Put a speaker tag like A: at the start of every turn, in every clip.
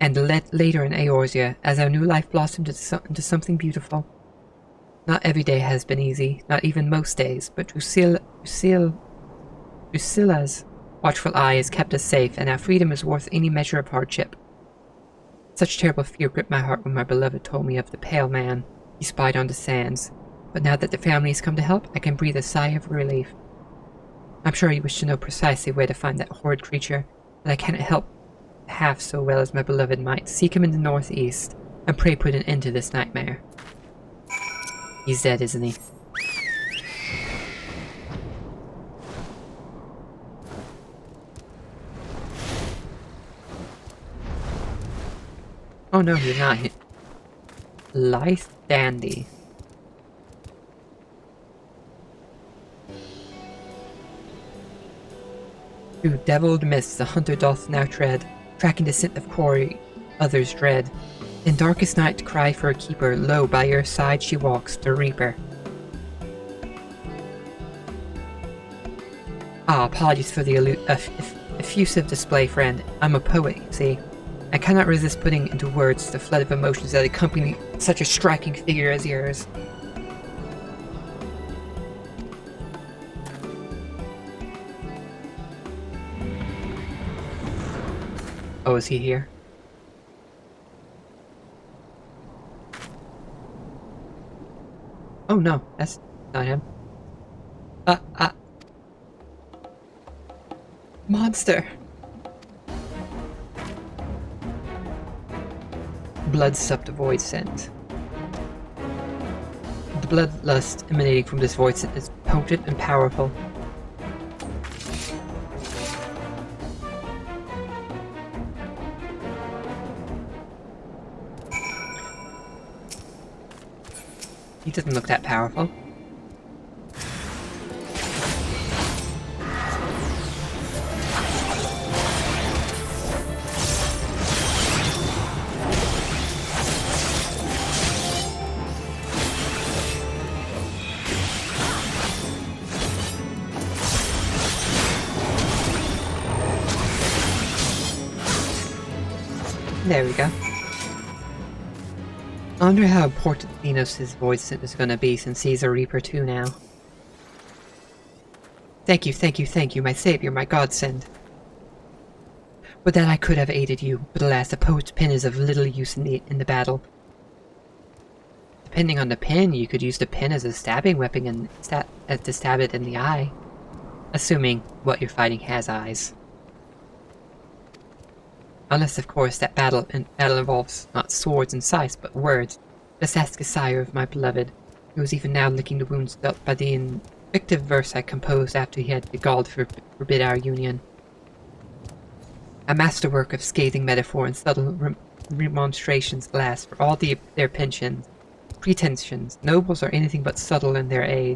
A: And later in Eorzea, as our new life blossomed into something beautiful. Not every day has been easy, not even most days, but Drusilla's watchful eye has kept us safe, and our freedom is worth any measure of hardship. Such terrible fear gripped my heart when my beloved told me of the pale man he spied on the sands, but now that the family has come to help, I can breathe a sigh of relief. I'm sure you wish to know precisely where to find that horrid creature, but I cannot help half so well as my beloved might. Seek him in the northeast, and pray put an end to this nightmare. He's dead, isn't he? Oh no, he's not. Lithe dandy. Through devilled mists the hunter doth now tread, tracking the scent of quarry others dread. In darkest night cry for a keeper, lo, by your side she walks, the reaper. Apologies for the effusive display, friend. I'm a poet, you see. I cannot resist putting into words the flood of emotions that accompany such a striking figure as yours. Oh, is he here? Oh no, that's not him. Monster! Blood supped void scent. The bloodlust emanating from this void scent is potent and powerful. He doesn't look that powerful. There we go. I wonder how important Thenos' voice scent is going to be since he's a Reaper too now. Thank you, my savior, my godsend. Would that I could have aided you, but alas, a poet's pen is of little use in the battle. Depending on the pen, you could use the pen as a stabbing weapon and to stab it in the eye. Assuming what you're fighting has eyes. Unless, of course, that battle involves not swords and scythes, but words. Just ask a sire of my beloved, who is even now licking the wounds dealt by the invective verse I composed after he had the gall to forbid our union. A masterwork of scathing metaphor and subtle remonstrations, alas, for all their pretensions, nobles are anything but subtle in their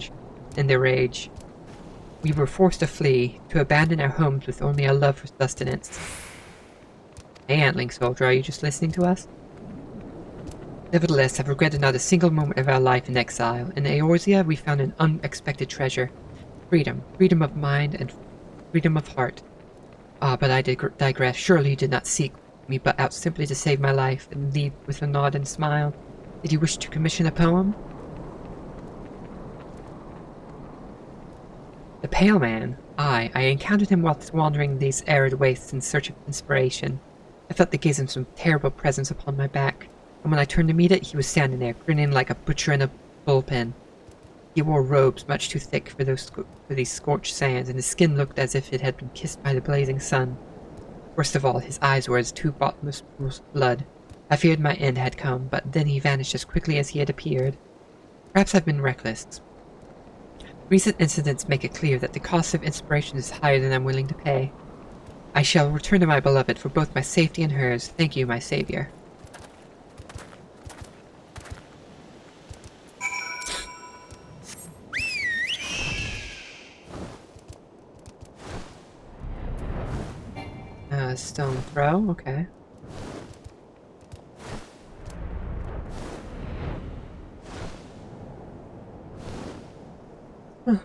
A: rage. We were forced to flee, to abandon our homes with only a love for sustenance. Hey, Antling Soldier, are you just listening to us? Nevertheless, I've regretted not a single moment of our life in exile. In Eorzea, we found an unexpected treasure. Freedom. Freedom of mind and freedom of heart. But I digress. Surely you did not seek me but out simply to save my life and leave with a nod and smile. Did you wish to commission a poem? The Pale Man? Aye, I encountered him whilst wandering these arid wastes in search of inspiration. I felt the gaze of some terrible presence upon my back, and when I turned to meet it, he was standing there, grinning like a butcher in a bullpen. He wore robes much too thick for these scorched sands, and his skin looked as if it had been kissed by the blazing sun. Worst of all, his eyes were as two bottomless pools of blood. I feared my end had come, but then he vanished as quickly as he had appeared. Perhaps I've been reckless. Recent incidents make it clear that the cost of inspiration is higher than I'm willing to pay. I shall return to my beloved for both my safety and hers. Thank you, my savior. Stone throw, okay. Huh.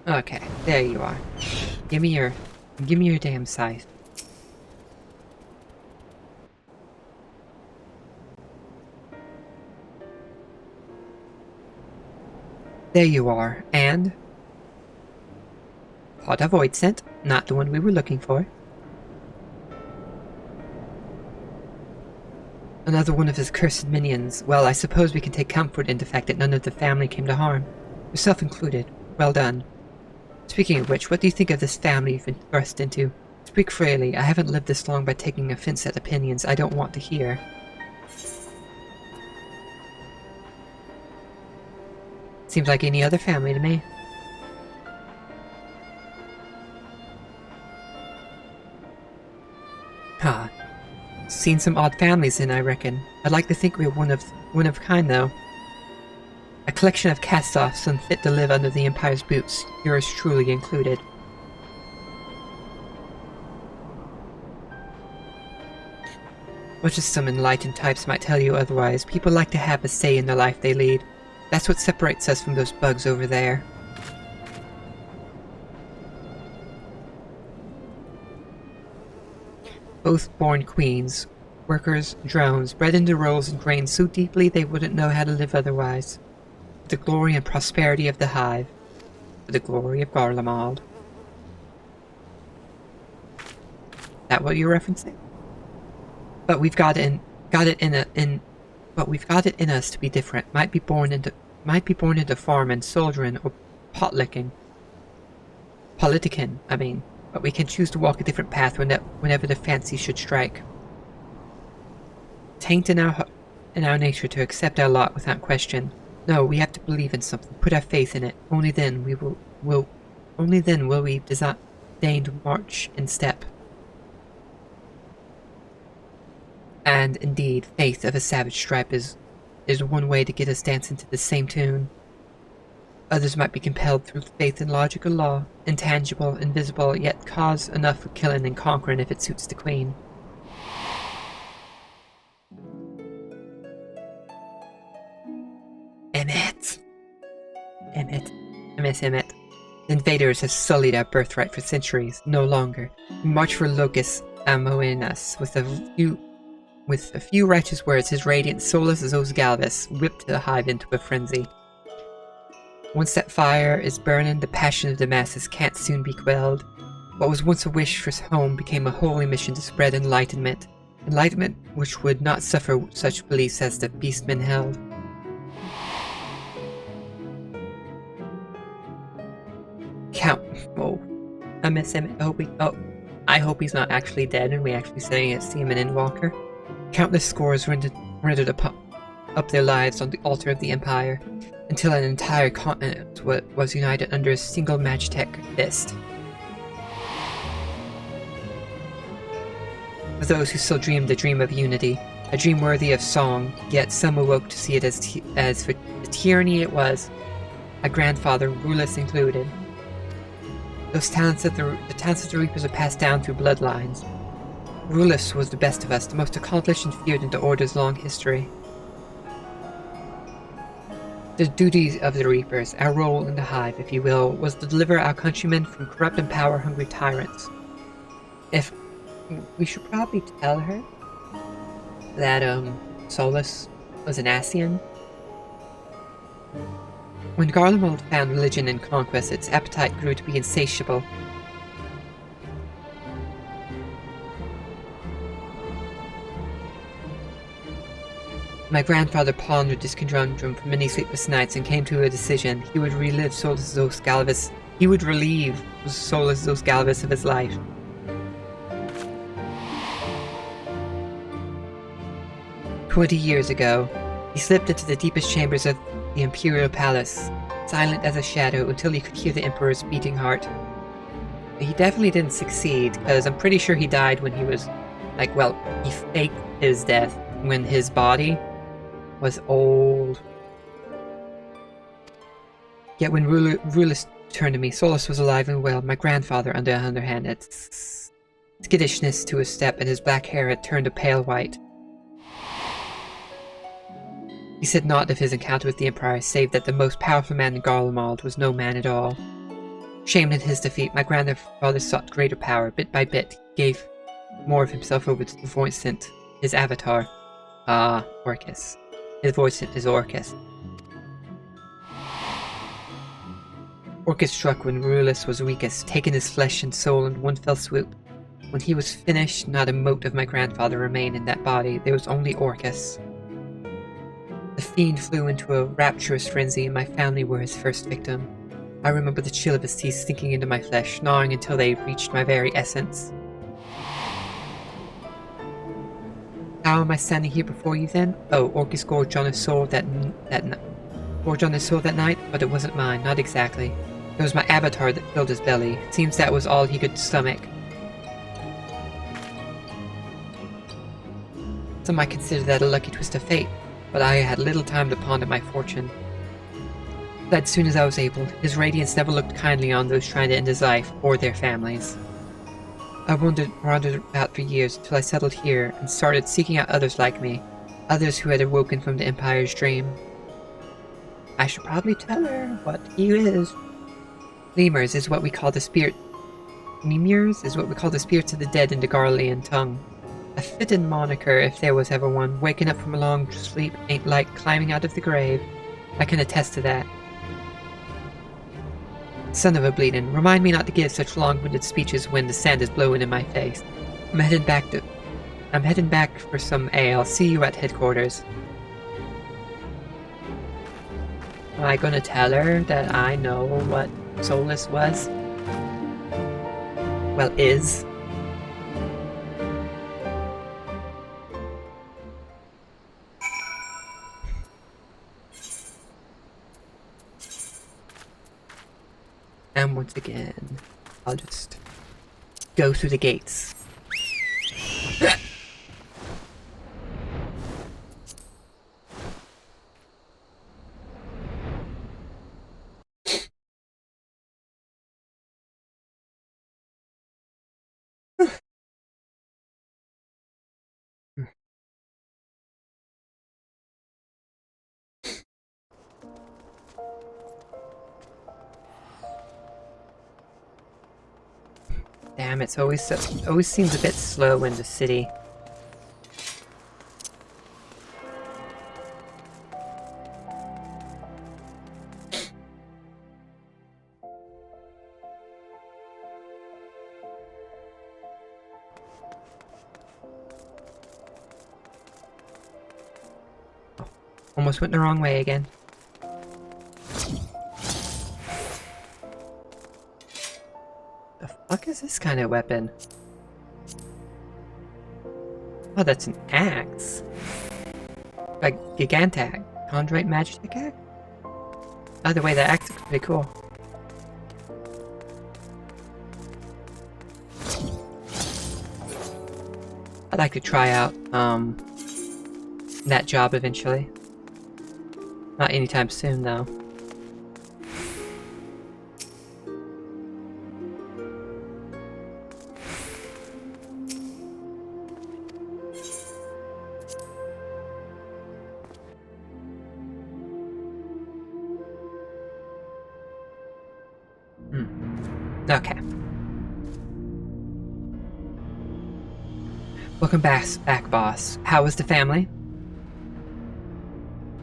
A: Okay, there you are. Give me your damn scythe. There you are, and... Caught a void scent, not the one we were looking for. Another one of his cursed minions. Well, I suppose we can take comfort in the fact that none of the family came to harm. Yourself included. Well done. Speaking of which, what do you think of this family you've been thrust into? Speak freely. I haven't lived this long by taking offense at opinions I don't want to hear. Seems like any other family to me. Huh. Seen some odd families in, I reckon. I'd like to think we're one of a kind, though. A collection of cast-offs unfit to live under the Empire's boots, yours truly included. Much as some enlightened types might tell you otherwise, people like to have a say in the life they lead. That's what separates us from those bugs over there. Both born queens, workers, drones, bred into roles ingrained so deeply they wouldn't know how to live otherwise. For the glory and prosperity of the hive. For the glory of Garlemald. That what you're referencing? But we've got it in us to be different. Might be born into farming, soldiering, or pot-licking. Politicking, I mean. But we can choose to walk a different path whenever the fancy should strike. Taint in our nature to accept our lot without question. No, we have to believe in something, put our faith in it. Only then will we deign to march in step. And indeed, faith of a savage stripe is one way to get us dancing to the same tune. Others might be compelled through faith in logical law, intangible, invisible, yet cause enough for killing and conquering if it suits the queen. Emmett! I miss Emmett. The invaders have sullied our birthright for centuries, no longer. We march for Locus ammoing us with a few righteous words. His radiant Solus Zos Galvus whipped the hive into a frenzy. Once that fire is burning, the passion of the masses can't soon be quelled. What was once a wish for home became a holy mission to spread enlightenment. Enlightenment which would not suffer such beliefs as the beastmen held. Oh, I miss him. I hope he's not actually dead and we actually see him in Endwalker. Countless scores rendered up their lives on the altar of the Empire, until an entire continent was united under a single Magitech fist. For those who still dreamed the dream of unity, a dream worthy of song, yet some awoke to see it as for the tyranny it was, my grandfather, Rulus included. Those talents of the Reapers are passed down through bloodlines. Rulus was the best of us, the most accomplished and feared in the Order's long history. The duty of the Reapers, our role in the Hive, if you will, was to deliver our countrymen from corrupt and power-hungry tyrants. We should probably tell her that, Solus was an Ascian. When Garlemald found religion and conquest, its appetite grew to be insatiable. My grandfather pondered this conundrum for many sleepless nights and came to a decision. He would relive Solus Zos Galvus. He would relieve Solus Zos Galvus of his life. "20 years ago, he slipped into the deepest chambers of the Imperial Palace, silent as a shadow until he could hear the Emperor's beating heart. He definitely didn't succeed, because I'm pretty sure he died when he was, he faked his death when his body was old. Yet when Rulus turned to me, Solus was alive and well. My grandfather, on the other hand, had skittishness to his step, and his black hair had turned a pale white. He said naught of his encounter with the Empire, save that the most powerful man in Garlemald was no man at all. Shamed in his defeat, my grandfather sought greater power. Bit by bit, he gave more of himself over to the Voicent, his avatar. Ah, Orcus. His Voicent is Orcus. Orcus struck when Rulus was weakest, taking his flesh and soul in one fell swoop. When he was finished, not a mote of my grandfather remained in that body. There was only Orcus. The fiend flew into a rapturous frenzy, and my family were his first victim. I remember the chill of his teeth sinking into my flesh, gnawing until they reached my very essence. How am I standing here before you then? Oh, Orcus gorged on his soul that night, but it wasn't mine, not exactly. It was my avatar that filled his belly. It seems that was all he could stomach. Some might consider that a lucky twist of fate, but I had little time to ponder my fortune. Fled soon as I was able. His radiance never looked kindly on those trying to end his life, or their families. I wandered about for years until I settled here and started seeking out others like me, others who had awoken from the Empire's dream. I should probably tell her what he is. Lemurs is what we call the spirit. Lemurs is what we call the spirits of the dead in the Garlean tongue. A fitting moniker if there was ever one. Waking up from a long sleep ain't like climbing out of the grave. I can attest to that. Son of a bleedin', remind me not to give such long-winded speeches when the sand is blowing in my face. I'm heading back for some ale. See you at headquarters. Am I gonna tell her that I know what Solus was? Well, is. And once again, I'll just go through the gates. Damn, it always seems a bit slow in the city. Oh, almost went the wrong way again. The fuck is this kind of weapon? Oh, that's an axe. Like Gigantac. Chondrite Magic axe? Either way, that axe looks pretty cool. I'd like to try out, that job eventually. Not anytime soon, though. Okay. Welcome back, boss. How was the family?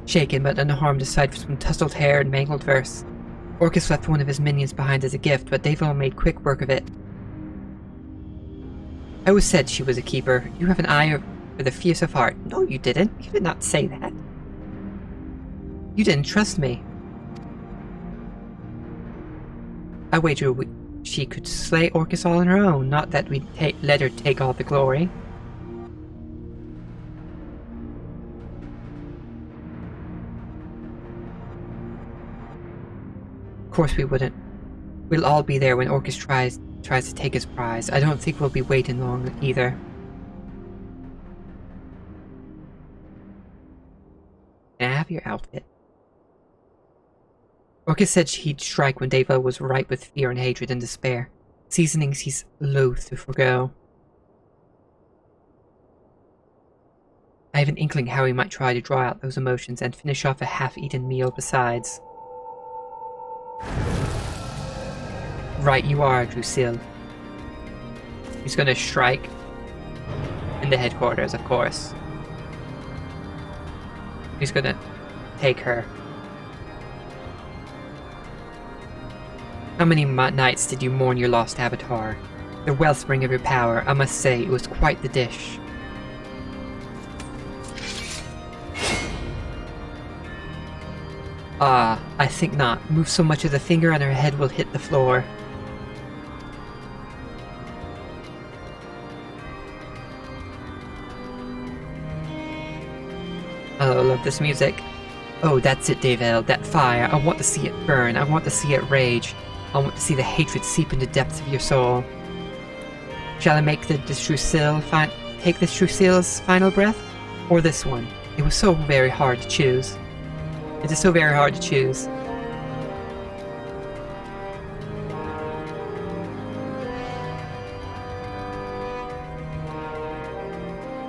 A: Shaken but unharmed aside from some tousled hair and mangled verse. Orcus left one of his minions behind as a gift, but they've all made quick work of it. I always said she was a keeper. You have an eye for the fierce of heart. No, you didn't. You did not say that. You didn't trust me. I wager she could slay Orcus all on her own, not that we'd let her take all the glory. Of course we wouldn't. We'll all be there when Orcus tries to take his prize. I don't think we'll be waiting long either. Can I have your outfit? Orcus said he'd strike when Deva was ripe with fear and hatred and despair. Seasonings he's loath to forgo. I have an inkling how he might try to draw out those emotions and finish off a half-eaten meal besides. Right, you are, Drusil. He's gonna strike in the headquarters, of course. He's gonna take her. How many nights did you mourn your lost avatar? The wellspring of your power, I must say, it was quite the dish. Ah, I think not. Move so much of the finger and her head will hit the floor. Oh, I love this music. Oh, that's it, Davel. That fire. I want to see it burn. I want to see it rage. I want to see the hatred seep into the depths of your soul. Shall I make take this Drusil's final breath? Or this one? It was so very hard to choose. It is so very hard to choose.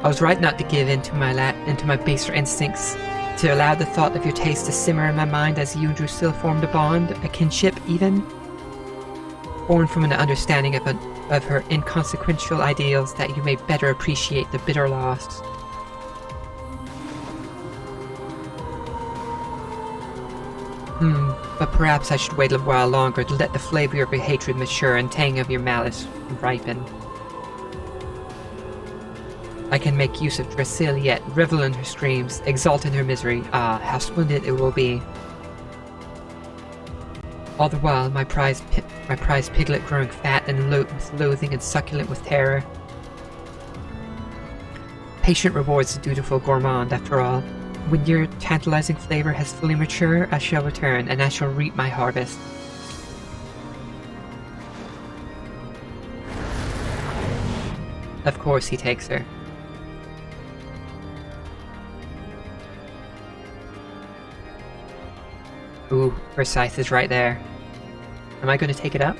A: I was right not to give in to my baser instincts, to allow the thought of your taste to simmer in my mind as you and Drusil formed a bond, a kinship even, born from an understanding of her inconsequential ideals, that you may better appreciate the bitter loss. But perhaps I should wait a while longer to let the flavor of your hatred mature and tang of your malice ripen. I can make use of Drusil yet, revel in her screams, exult in her misery. Ah, how splendid it will be. All the while, my prized piglet growing fat and with loathing and succulent with terror. Patient rewards the dutiful gourmand, after all. When your tantalizing flavor has fully matured, I shall return, and I shall reap my harvest. Of course he takes her. Ooh, her scythe is right there. Am I going to take it up?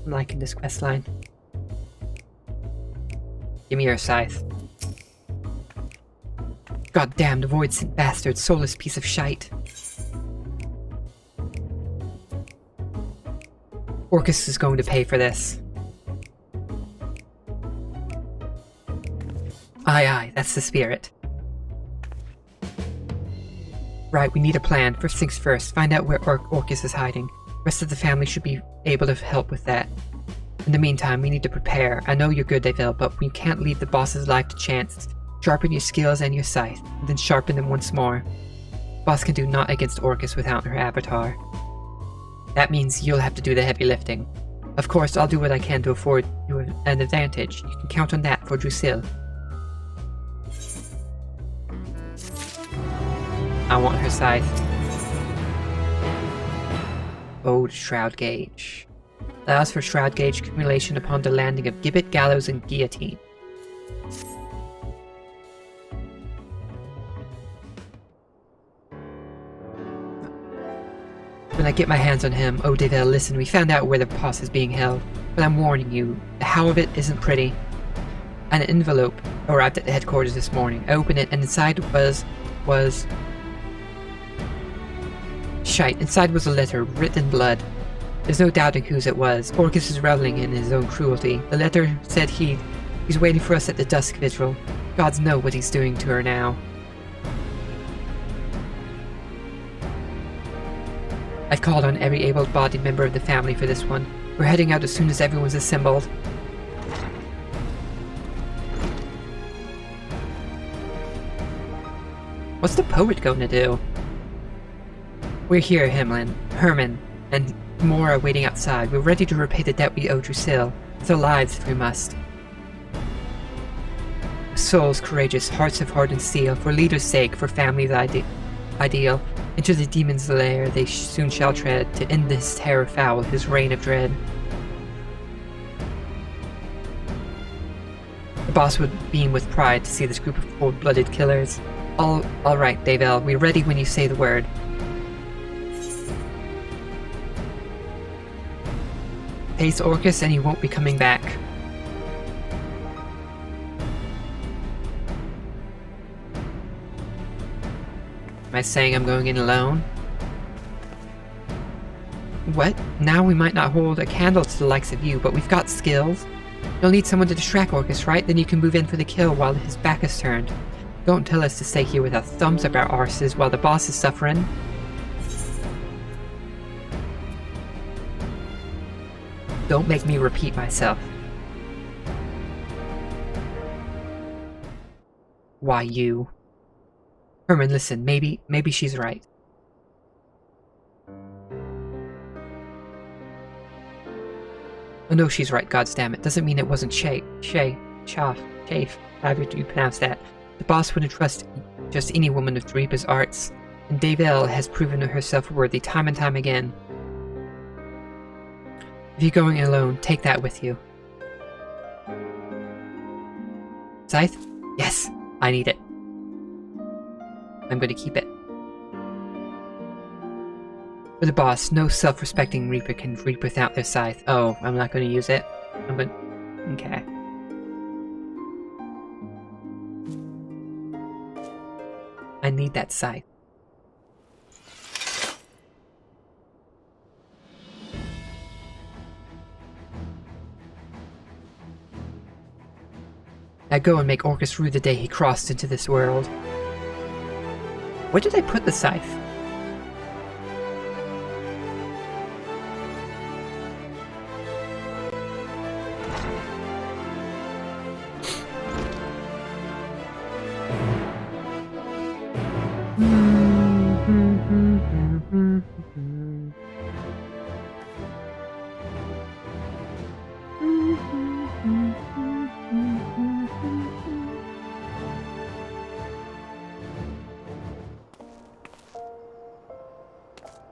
A: I'm liking this questline. Give me your scythe. God damn, the void sent bastard, soulless piece of shite. Orcus is going to pay for this. Aye, aye, that's the spirit. Right, we need a plan. First things first, find out where Orcus is hiding. The rest of the family should be able to help with that. In the meantime, we need to prepare. I know you're good, Deville, but we can't leave the boss's life to chance. Sharpen your skills and your scythe, and then sharpen them once more. Boss can do naught against Orcus without her avatar. That means you'll have to do the heavy lifting. Of course, I'll do what I can to afford you an advantage. You can count on that for Drusil. I want her scythe. Ode Shroud Gauge. Allows for Shroud Gauge accumulation upon the landing of gibbet, gallows, and guillotine. When I get my hands on him, oh Deville, listen, we found out where the boss is being held, but I'm warning you, the how of it isn't pretty. An envelope arrived at the headquarters this morning. I opened it, and inside was... Shite, inside was a letter, written in blood. There's no doubting whose it was. Orcus is reveling in his own cruelty. The letter said he's waiting for us at the dusk vigil. Gods know what he's doing to her now. I've called on every able-bodied member of the family for this one. We're heading out as soon as everyone's assembled. What's the poet going to do? We're here, Herman, and more are waiting outside. We're ready to repay the debt we owe Drusil, with our lives if we must. Souls courageous, hearts of hardened steel, for leader's sake, for family's ideal. Into the demon's lair they soon shall tread, to end this terror foul, his reign of dread. The boss would beam with pride to see this group of cold-blooded killers. All right, Deville, we're ready when you say the word. Face Orcus and he won't be coming back. Am I saying I'm going in alone? What? Now we might not hold a candle to the likes of you, but we've got skills. You'll need someone to distract Orcus, right? Then you can move in for the kill while his back is turned. Don't tell us to stay here with our thumbs up our arses while the boss is suffering. Don't make me repeat myself. Why you? Herman, listen, maybe she's right. Oh no, she's right, goddamn it. Doesn't mean it wasn't Chafe, however you pronounce that. The boss wouldn't trust just any woman with Reaper's arts, and Davelle has proven herself worthy time and time again. If you're going alone, take that with you. Scythe? Yes, I need it. I'm going to keep it. For the boss, no self-respecting Reaper can reap without their scythe. Oh, I'm not going to use it. I'm going to... Okay. I need that scythe. Now go and make Orcus rue the day he crossed into this world. Where did I put the scythe?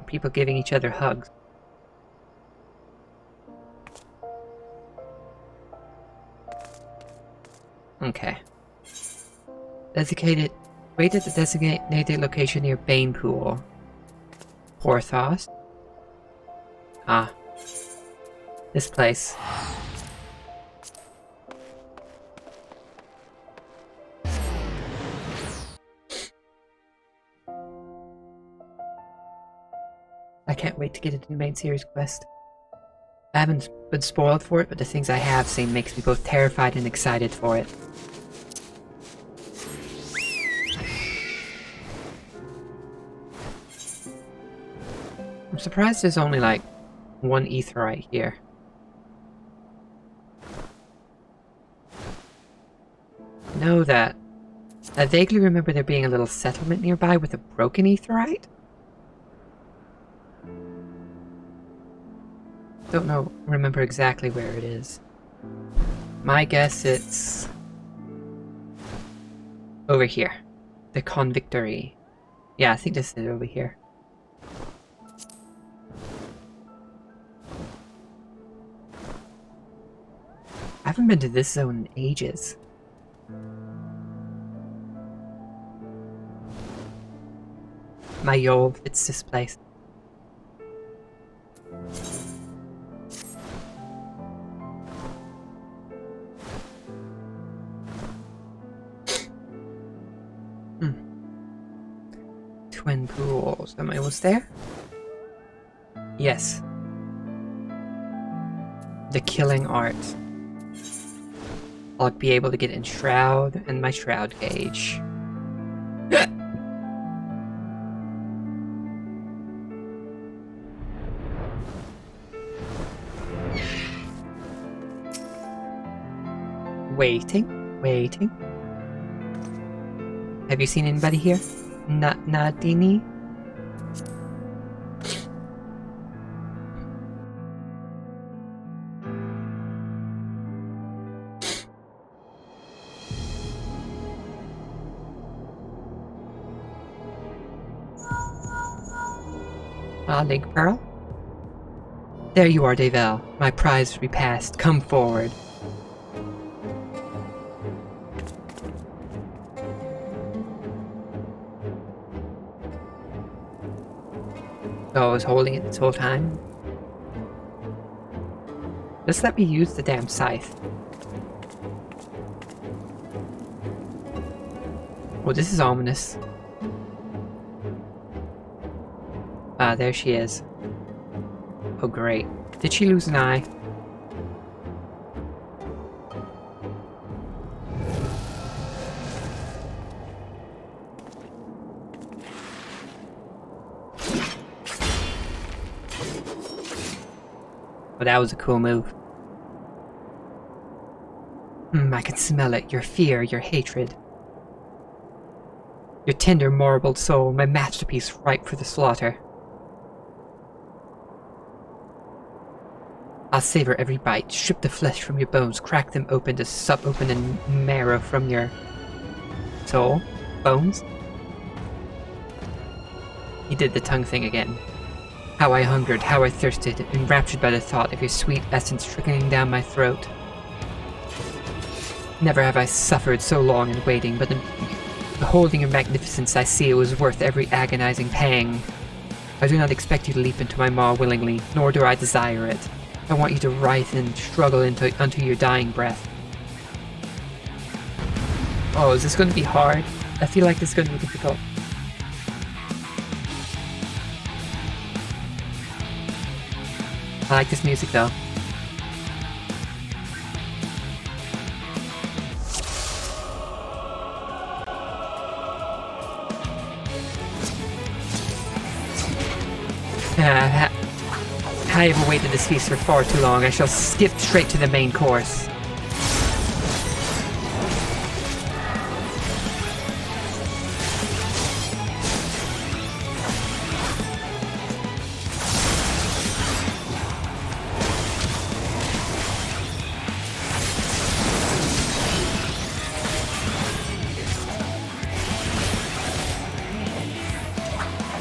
A: People giving each other hugs. Okay. Designated. Wait at the designated location near Bane Pool. Porthos. Ah. This place. I can't wait to get into the main series quest. I haven't been spoiled for it, but the things I have seen makes me both terrified and excited for it. I'm surprised there's only like one aetheryte here. I know that. I vaguely remember there being a little settlement nearby with a broken aetheryte. Don't know, remember exactly where it is. My guess it's over here. The Convictory. Yeah, I think this is over here. I haven't been to this zone in ages. My Yol fits this place. Twin pools. Am I almost there? Yes. The killing art. I'll be able to get in Shroud and my Shroud gauge. Waiting. Have you seen anybody here? Nadini? Link Pearl? There you are, Davelle. My prize repast. Come forward. Oh, I was holding it this whole time? Just let me use the damn scythe. Oh, this is ominous. Ah, there she is. Oh, great. Did she lose an eye? Oh, that was a cool move. I can smell it. Your fear, your hatred. Your tender, marbled soul, my masterpiece ripe for the slaughter. I'll savor every bite, strip the flesh from your bones, crack them open to sup open the marrow from your soul. Bones? He did the tongue thing again. How I hungered, how I thirsted, enraptured by the thought of your sweet essence trickling down my throat. Never have I suffered so long in waiting, but beholding your magnificence, I see it was worth every agonizing pang. I do not expect you to leap into my maw willingly, nor do I desire it. I want you to writhe and struggle unto your dying breath. Oh, is this going to be hard? I feel like this is going to be difficult. I like this music though. I have awaited this feast for far too long. I shall skip straight to the main course.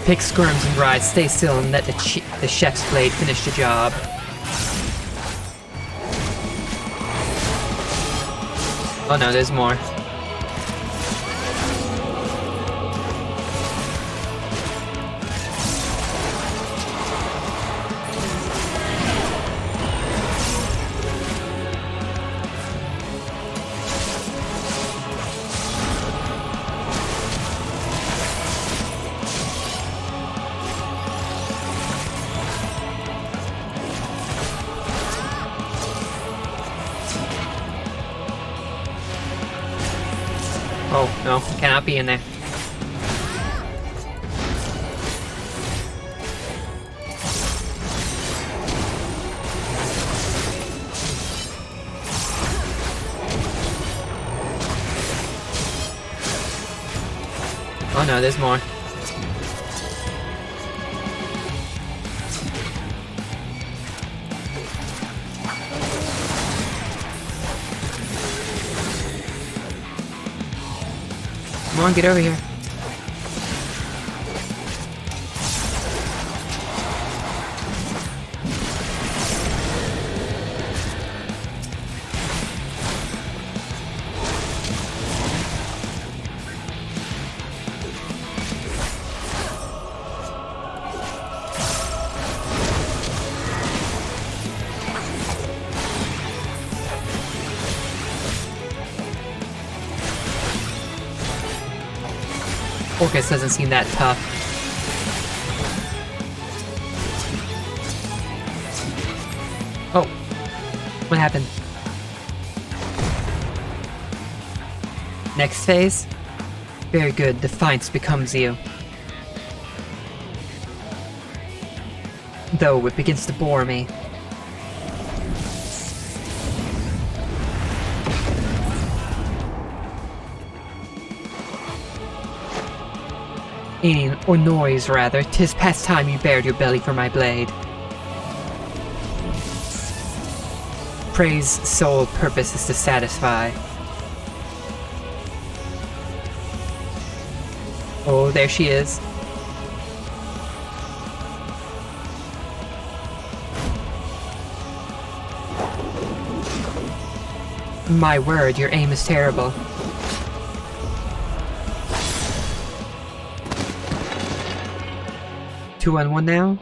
A: Pick squirms and rise, stay still, and let the chef's blade finish the job. Oh no, there's more. Oh, no, cannot be in there. Oh no, there's more. Come on, get over here. Orcus doesn't seem that tough. Oh. What happened? Next phase? Very good, defiance becomes you. Though it begins to bore me. Or noise, rather. 'Tis past time you bared your belly for my blade. Prey's sole purpose is to satisfy. Oh, there she is. My word, your aim is terrible. Two on one now?